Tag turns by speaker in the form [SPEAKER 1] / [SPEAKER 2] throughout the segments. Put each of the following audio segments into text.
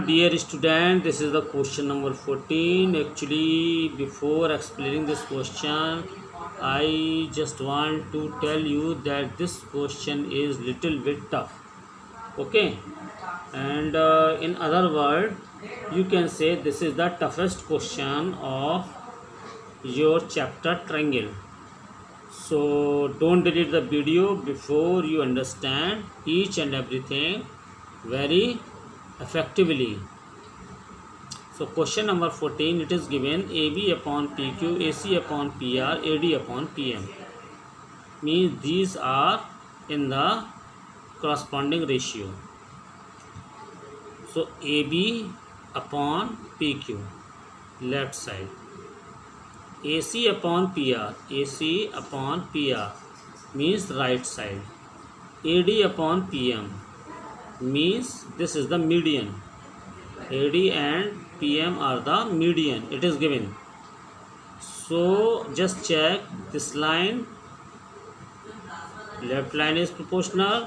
[SPEAKER 1] dear student, this is the question number 14. Actually, before explaining this question, I just want to tell you that this question is little bit tough. Okay, and in other word, you can say this is the toughest question of your chapter triangle. So don't delete the video before you understand each and everything very effectively. So question number 14, it is given AB upon PQ, AC upon PR, AD upon PM. Means these are in the corresponding ratio. So AB upon PQ, left side. AC upon PR, AC upon PR means right side. AD upon PM means this is the median. AD and PM are the median. It is given. So just check this line. Left line is proportional,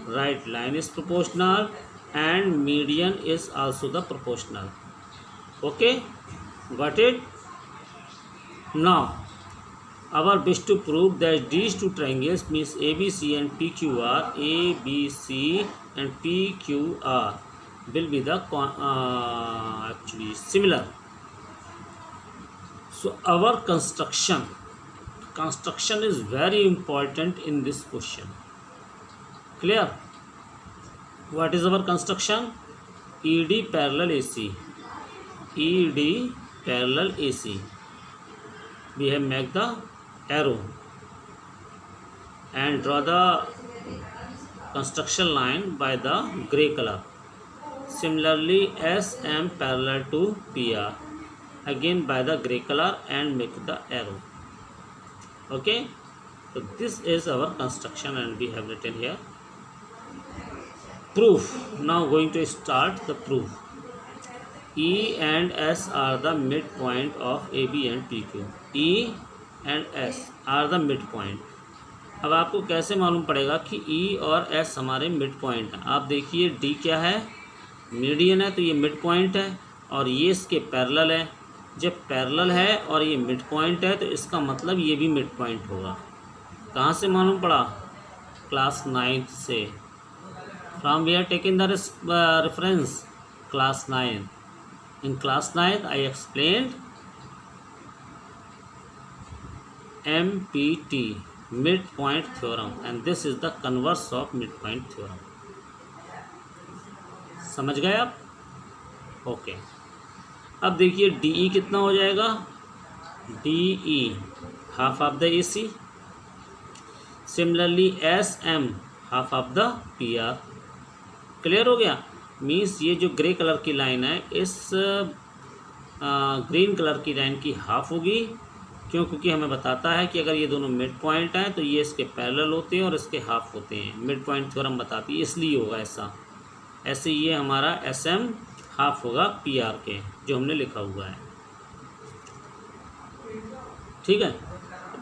[SPEAKER 1] right line is proportional, and median is also the proportional. Okay, got it? Now, our wish to prove that these two triangles means ABC and PQR, ABC and PQR will be the actually similar. So our construction is very important in this question. Clear? What is our construction? ED parallel AC. ED parallel AC. We have make the arrow and draw the construction line by the gray color. Similarly, SM parallel to PR, again by the gray color and make the arrow. Okay, so this is our construction and we have written here. Proof. Now going to start the proof. E and S are the midpoint of AB and PQ. E and S are the midpoint. अब आपको कैसे मालूम पड़ेगा कि E और S हमारे midpoint हैं? आप देखिए D क्या है, मीडियन है, तो ये midpoint है और ये इसके पैरेलल है. जब पैरेलल है और ये midpoint है तो इसका मतलब ये भी midpoint होगा. कहाँ से मालूम पड़ा? क्लास 9th से. From we are taking the reference class 9. In class 9th, I explained MPT, midpoint theorem, and this is the converse of midpoint theorem. समझ गए आप? ओके. अब देखिए DE कितना हो जाएगा? DE half of the AC. Similarly SM half of the PR. Clear हो गया? मीन्स ये जो ग्रे कलर की लाइन है इस ग्रीन कलर की लाइन की हाफ होगी. क्यों? क्योंकि हमें बताता है कि अगर ये दोनों मिड पॉइंट हैं तो ये इसके पैरेलल होते हैं और इसके हाफ होते हैं. मिड पॉइंट थ्योरम बताती है, इसलिए होगा ऐसा. ऐसे ये हमारा SM हाफ होगा PR के, जो हमने लिखा हुआ है. ठीक है.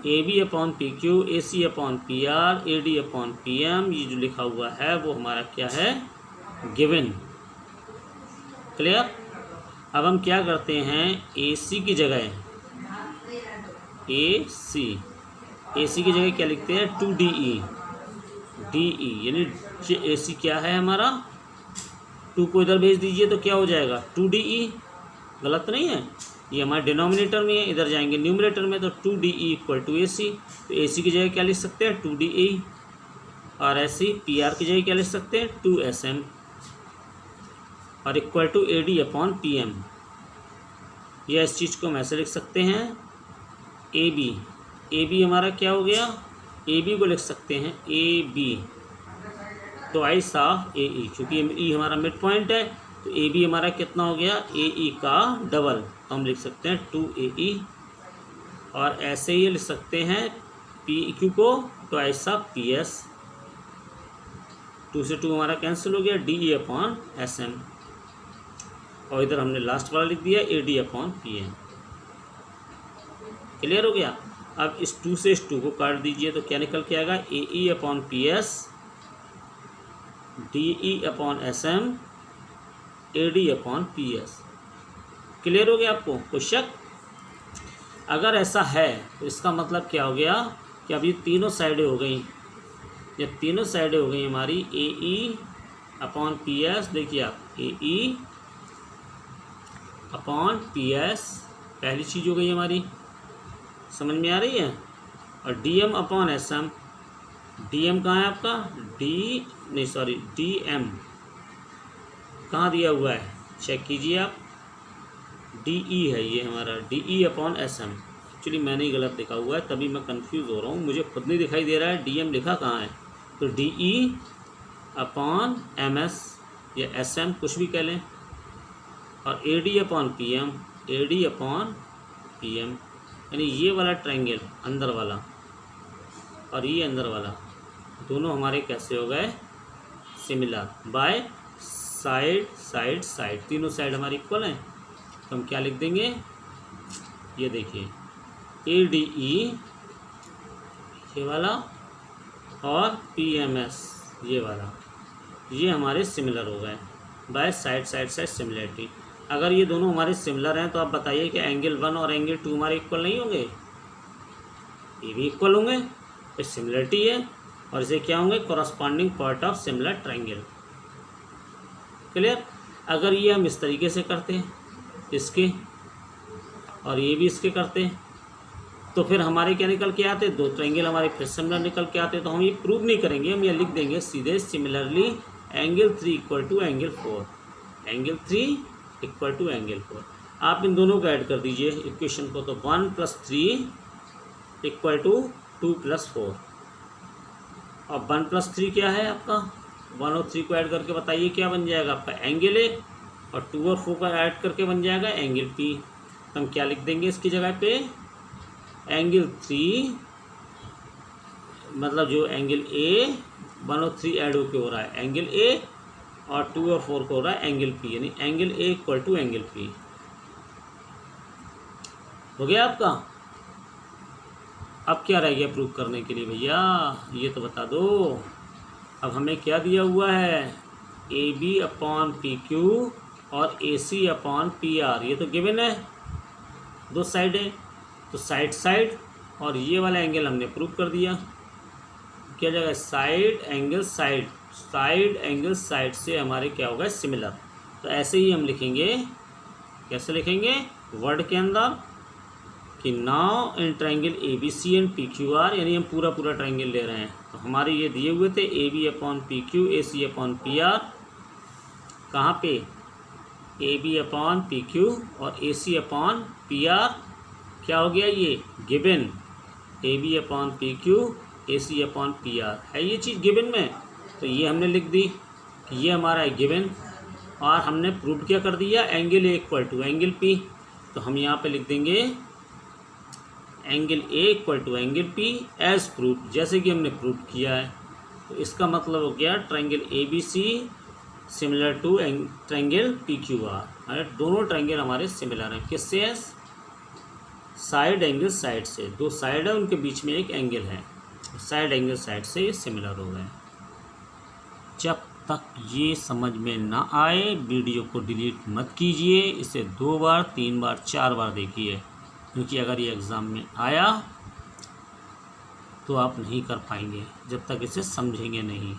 [SPEAKER 1] AB upon PQ, AC upon PR, AD upon PM, ये जो लिखा हुआ है वो हमारा क्या है? गिवन. क्लियर? अब हम क्या करते हैं, AC की जगह AC की जगह क्या लिखते हैं? 2DE. DE यानी AC क्या है हमारा? 2 को इधर भेज दीजिए तो क्या हो जाएगा? 2DE. गलत नहीं है? ये हमारे डिनोमिनेटर में है, इधर जाएंगे न्यूमरेटर में तो 2DE इक्वल टू AC. तो AC की जगह क्या लिख सकते हैं? 2DE. और ऐसे PR की जगह क्या लिख सकते हैं? 2SM. और equal to AD upon PM. या इस चीज़ को हम ऐसे लिख सकते हैं AB हमारा क्या हो गया? AB को लिख सकते हैं AB ट्वाइस ऑफ AE, क्योंकि E हमारा मिड पॉइंट है तो AB हमारा कितना हो गया? AE का डबल. तो हम लिख सकते हैं 2AE. और ऐसे ही लिख सकते हैं PQ को ट्वाइस ऑफ PS. 2 से 2 हमारा कैंसिल हो गया, DE अपॉन SM. और इधर हमने लास्ट वाला लिख दिया AD अपॉन PM. क्लियर हो गया? अब इस 2 से इस 2 को काट दीजिए तो क्या निकल के आएगा? AE upon PS, DE upon SM, AD/PS। Clear हो गया आपको क्वेश्चन? अगर ऐसा है तो इसका मतलब क्या हो गया कि अब ये तीनों साइडें हो गई। जब तीनों साइडें हो गई हमारी AE/PS, देखिए आप AE/PS पहली चीज़ हो गई हमारी, समझ में आ रही है। और DM/SM, DM कहाँ है आपका, DM कहाँ दिया हुआ है, चेक कीजिए आप, DE है ये हमारा, DE/SM। एक्चुअली मैंने ही गलत लिखा हुआ है, तभी मैं कंफ्यूज हो रहा हूँ, मुझे खुद नहीं दिखाई दे रहा है DM लिखा कहाँ है। तो DE/MS या SM कुछ भी कह लें, और AD/PM, यानी ये वाला ट्रायंगल अंदर वाला और ये अंदर वाला दोनों हमारे कैसे हो गए, सिमिलर बाय साइड, तीनों साइड हमारी इक्वल हैं। तो हम क्या लिख देंगे, ये देखिए ADE ये वाला और PMS ये वाला, ये हमारे सिमिलर हो गए बाय साइड सिमिलरिटी। अगर ये दोनों हमारे सिमिलर हैं तो आप बताइए कि एंगल 1 और एंगल 2 हमारे इक्वल नहीं होंगे, ये भी इक्वल होंगे, ये सिमिलरिटी है। और इसे क्या होंगे, corresponding part of similar triangle. Clear? अगर ये हम इस तरीके से करते हैं इसके, और ये भी इसके करते हैं, तो फिर हमारे क्या निकल के आते, दो ट्रायंगल हमारे फिर सिमिलर निकल के आते। तो हम ये प्रूव नहीं करेंगे, हम ये लिख देंगे सीधे, similarly angle 3 equal to angle 4, angle 3 equal to angle 4। आप इन दोनों को ऐड कर दीजिए इक्वेशन को, तो 1 + 3 इक्वल टू 2 + 4। और 1 + 3 क्या है आपका, 1 और 3 को ऐड करके बताइए क्या बन जाएगा आपका, एंगल A, और 2 और 4 को ऐड करके बन जाएगा एंगल P। तो हम क्या लिख देंगे इसकी जगह पे, एंगल 3 मतलब जो एंगल A 1 और 3 ऐड होके हो रहा है एंगल A, और 2 और 4 को हो रहा है एंगल P, यानी angle A equal to angle P। हो गया आपका? अब क्या रह गया प्रूव करने के लिए भैया, ये तो बता दो। अब हमें क्या दिया हुआ है, AB/PQ और AC/PR, ये तो गिवन है, दो साइड है, तो साइड और ये वाला एंगल हमने प्रूव कर दिया। क्या जगह, साइड एंगल साइड से हमारे क्या होगा, सिमिलर। तो ऐसे ही हम लिखेंगे, कैसे लिखेंगे, वर्ड के अंदर कि now in triangle ABC and PQR, यानी हम पूरा ट्रायंगल ले रहे हैं। तो हमारे ये दिए हुए थे AB/PQ, AC/PR, कहाँ पे, AB/PQ और AC/PR, क्या हो गया ये, गिवन, AB/PQ AC/PR है ये चीज़ गिवन में। तो ये हमने लिख दी कि ये हमारा है गिवन, और हमने प्रूव क्या कर दिया, angle A equal to angle P। तो हम यहाँ पे लिख देंगे angle A equal to angle P as proof, जैसे कि हमने प्रूव किया है। तो इसका मतलब हो गया triangle ABC similar to triangle PQR, दोनों ट्रायंगल हमारे सिमिलर हैं। किससे है, साइड एंगल साइड से, दो साइड है उनके बीच में एक एंगल है, साइड एंगल साइड से ये सिमिलर हो गए। जब तक ये समझ में ना आए वीडियो को डिलीट मत कीजिए, इसे 2 बार 3 बार 4 बार देखिए, क्योंकि अगर ये एग्ज़ाम में आया तो आप नहीं कर पाएंगे जब तक इसे समझेंगे नहीं,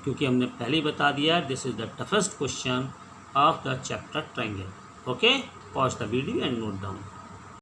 [SPEAKER 1] क्योंकि हमने पहले ही बता दिया this is the toughest question of the chapter triangle. Okay, pause the video and note down.